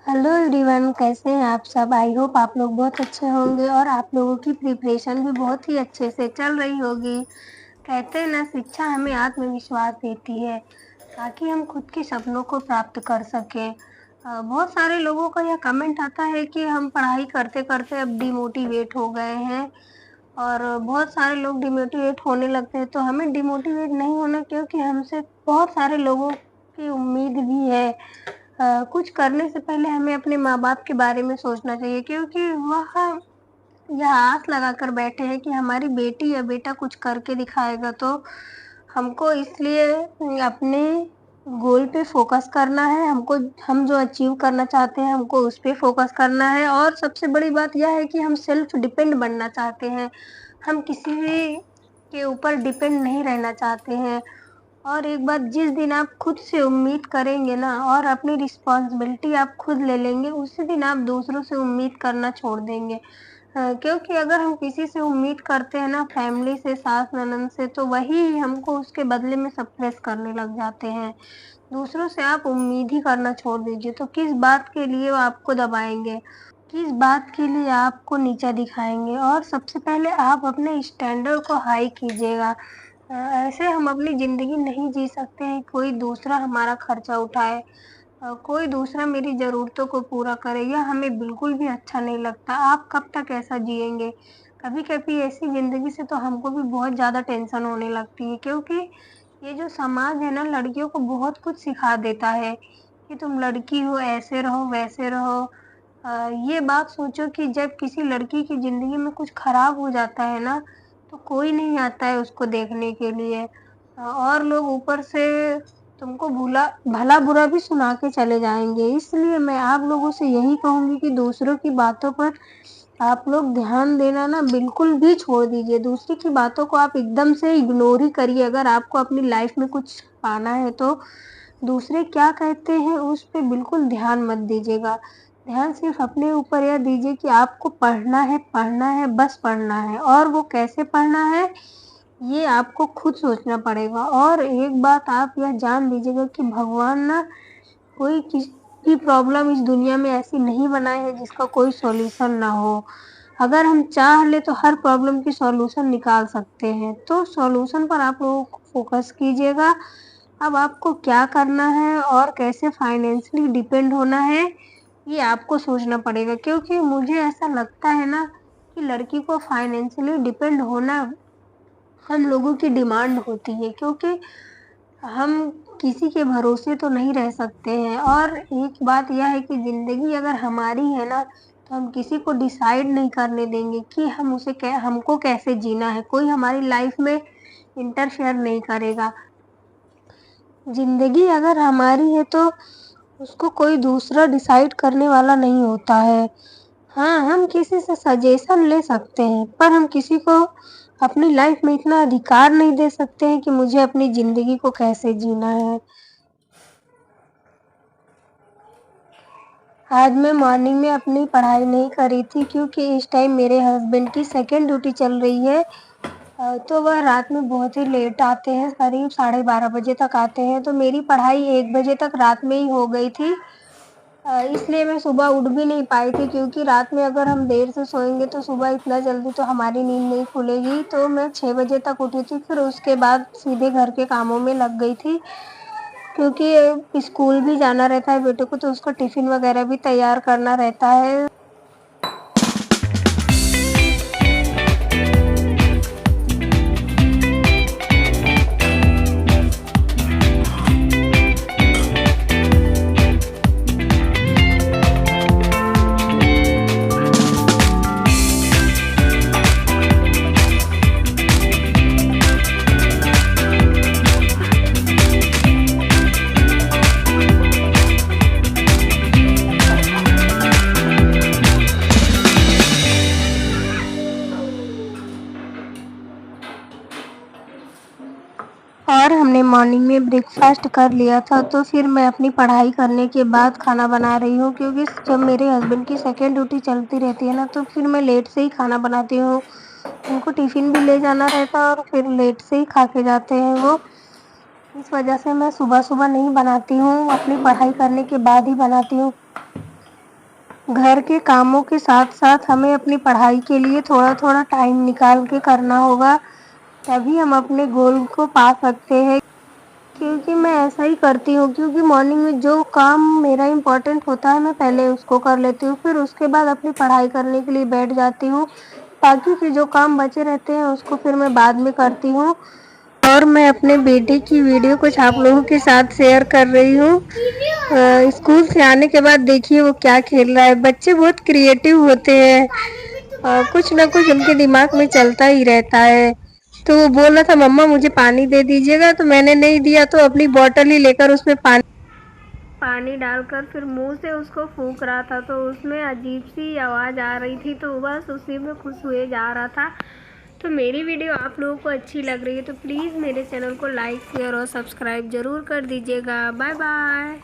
Hello everyone, कैसे हैं आप सब। आई होप आप लोग बहुत अच्छे होंगे और आप लोगों की प्रिपरेशन भी बहुत ही अच्छे से चल रही होगी। कहते हैं ना, शिक्षा हमें आत्मविश्वास देती है ताकि हम खुद के सपनों को प्राप्त कर सकें। बहुत सारे लोगों का यह कमेंट आता है कि हम पढ़ाई करते करते अब डिमोटिवेट हो गए हैं और बहुत सारे लोग डिमोटिवेट होने लगते हैं। तो हमें डिमोटिवेट नहीं होना, क्योंकि हमसे बहुत सारे लोगों की उम्मीद भी है। कुछ करने से पहले हमें अपने माँ-बाप के बारे में सोचना चाहिए, क्योंकि वह यह आस लगाकर बैठे हैं कि हमारी बेटी या बेटा कुछ करके दिखाएगा। तो हमको इसलिए अपने गोल पे फ़ोकस करना है। हम जो अचीव करना चाहते हैं, हमको उस पे फ़ोकस करना है। और सबसे बड़ी बात यह है कि हम सेल्फ डिपेंड बनना चाहते हैं। हम किसी भी के ऊपर डिपेंड नहीं रहना चाहते हैं। और एक बात, जिस दिन आप खुद से उम्मीद करेंगे ना और अपनी रिस्पॉन्सिबिलिटी आप खुद ले लेंगे, उसी दिन आप दूसरों से उम्मीद करना छोड़ देंगे। क्योंकि अगर हम किसी से उम्मीद करते हैं ना, फैमिली से, सास-ननद से, तो वही हमको उसके बदले में सप्रेस करने लग जाते हैं। दूसरों से आप उम्मीद ही करना छोड़ दीजिए, तो किस बात के लिए वो आपको दबाएँगे, किस बात के लिए आपको नीचा दिखाएँगे। और सबसे पहले आप अपने स्टैंडर्ड को हाई कीजिएगा। ऐसे हम अपनी ज़िंदगी नहीं जी सकते हैं, कोई दूसरा हमारा खर्चा उठाए, कोई दूसरा मेरी ज़रूरतों को पूरा करे, यह हमें बिल्कुल भी अच्छा नहीं लगता। आप कब तक ऐसा जिएँगे? कभी-कभी ऐसी ज़िंदगी से तो हमको भी बहुत ज़्यादा टेंशन होने लगती है, क्योंकि ये जो समाज है ना, लड़कियों को बहुत कुछ सिखा देता है कि तुम लड़की हो, ऐसे रहो, वैसे रहो। ये बात सोचो कि जब किसी लड़की की ज़िंदगी में कुछ खराब हो जाता है ना, तो कोई नहीं आता है उसको देखने के लिए। और लोग ऊपर से तुमको भला-बुरा भी सुना के चले जाएँगे। इसलिए मैं आप लोगों से यही कहूँगी कि दूसरों की बातों पर आप लोग ध्यान देना ना बिल्कुल भी छोड़ दीजिए। दूसरे की बातों को आप एकदम से इग्नोर ही करिए। अगर आपको अपनी लाइफ़ में कुछ पाना है, तो दूसरे क्या कहते हैं उस पे बिल्कुल ध्यान मत दीजिएगा। ध्यान सिर्फ़ अपने ऊपर यह दीजिए कि आपको पढ़ना है, बस पढ़ना है। और वो कैसे पढ़ना है, ये आपको खुद सोचना पड़ेगा। और एक बात आप यह जान लीजिएगा कि भगवान ना कोई किसी भी प्रॉब्लम इस दुनिया में ऐसी नहीं बनाए हैं जिसका कोई सॉल्यूशन ना हो। अगर हम चाह लें तो हर प्रॉब्लम की सॉल्यूशन निकाल सकते हैं। तो सॉल्यूशन पर आप लोग फ़ोकस कीजिएगा। अब आपको क्या करना है और कैसे फाइनेंशियली डिपेंड होना है, ये आपको सोचना पड़ेगा। क्योंकि मुझे ऐसा लगता है ना कि लड़की को फाइनेंशियली डिपेंड होना हम लोगों की डिमांड होती है, क्योंकि हम किसी के भरोसे तो नहीं रह सकते हैं। और एक बात यह है कि ज़िंदगी अगर हमारी है ना, तो हम किसी को डिसाइड नहीं करने देंगे कि हमको कैसे जीना है। कोई हमारी लाइफ़ में इंटरफेयर नहीं करेगा। ज़िंदगी अगर हमारी है तो उसको कोई दूसरा डिसाइड करने वाला नहीं होता है। हाँ, हम किसी से सजेशन ले सकते हैं, पर हम किसी को अपनी लाइफ़ में इतना अधिकार नहीं दे सकते हैं कि मुझे अपनी ज़िंदगी को कैसे जीना है। आज मैं मॉर्निंग में अपनी पढ़ाई नहीं करी थी, क्योंकि इस टाइम मेरे हस्बैंड की सेकंड ड्यूटी चल रही है। तो वह रात में बहुत ही लेट आते हैं, करीब 12:30 बजे तक आते हैं। तो मेरी पढ़ाई 1 बजे तक रात में ही हो गई थी। इसलिए मैं सुबह उठ भी नहीं पाई थी, क्योंकि रात में अगर हम देर से सोएँगे तो सुबह इतना जल्दी तो हमारी नींद नहीं खुलेगी। तो मैं 6 बजे तक उठी थी, फिर उसके बाद सीधे घर के कामों में लग गई थी, क्योंकि स्कूल भी जाना रहता है बेटे को, तो उसका टिफ़िन वग़ैरह भी तैयार करना रहता है। और हमने मॉर्निंग में ब्रेकफ़ास्ट कर लिया था, तो फिर मैं अपनी पढ़ाई करने के बाद खाना बना रही हूँ, क्योंकि जब मेरे हस्बैंड की सेकंड ड्यूटी चलती रहती है ना, तो फिर मैं लेट से ही खाना बनाती हूँ। उनको टिफ़िन भी ले जाना रहता है और फिर लेट से ही खा के जाते हैं वो। इस वजह से मैं सुबह-सुबह नहीं बनाती हूँ, अपनी पढ़ाई करने के बाद ही बनाती हूँ। घर के कामों के साथ साथ हमें अपनी पढ़ाई के लिए थोड़ा थोड़ा टाइम निकाल के करना होगा, तभी हम अपने गोल को पा सकते हैं। क्योंकि मैं ऐसा ही करती हूँ, क्योंकि मॉर्निंग में जो काम मेरा इम्पोर्टेंट होता है मैं पहले उसको कर लेती हूँ, फिर उसके बाद अपनी पढ़ाई करने के लिए बैठ जाती हूँ। बाकी के जो काम बचे रहते हैं उसको फिर मैं बाद में करती हूँ। और मैं अपने बेटे की वीडियो कुछ आप लोगों के साथ शेयर कर रही हूँ। स्कूल से आने के बाद देखिए वो क्या खेल रहा है। बच्चे बहुत क्रिएटिव होते हैं, कुछ ना कुछ उनके दिमाग में चलता ही रहता है। तो वो बोल रहा था मम्मा मुझे पानी दे दीजिएगा, तो मैंने नहीं दिया तो अपनी बॉटल ही लेकर उसमें पानी डालकर फिर मुंह से उसको फूंक रहा था, तो उसमें अजीब सी आवाज़ आ रही थी, तो बस उसी में खुश हुए जा रहा था। तो मेरी वीडियो आप लोगों को अच्छी लग रही है तो प्लीज़ मेरे चैनल को लाइक शेयर और सब्सक्राइब ज़रूर कर दीजिएगा। Bye bye.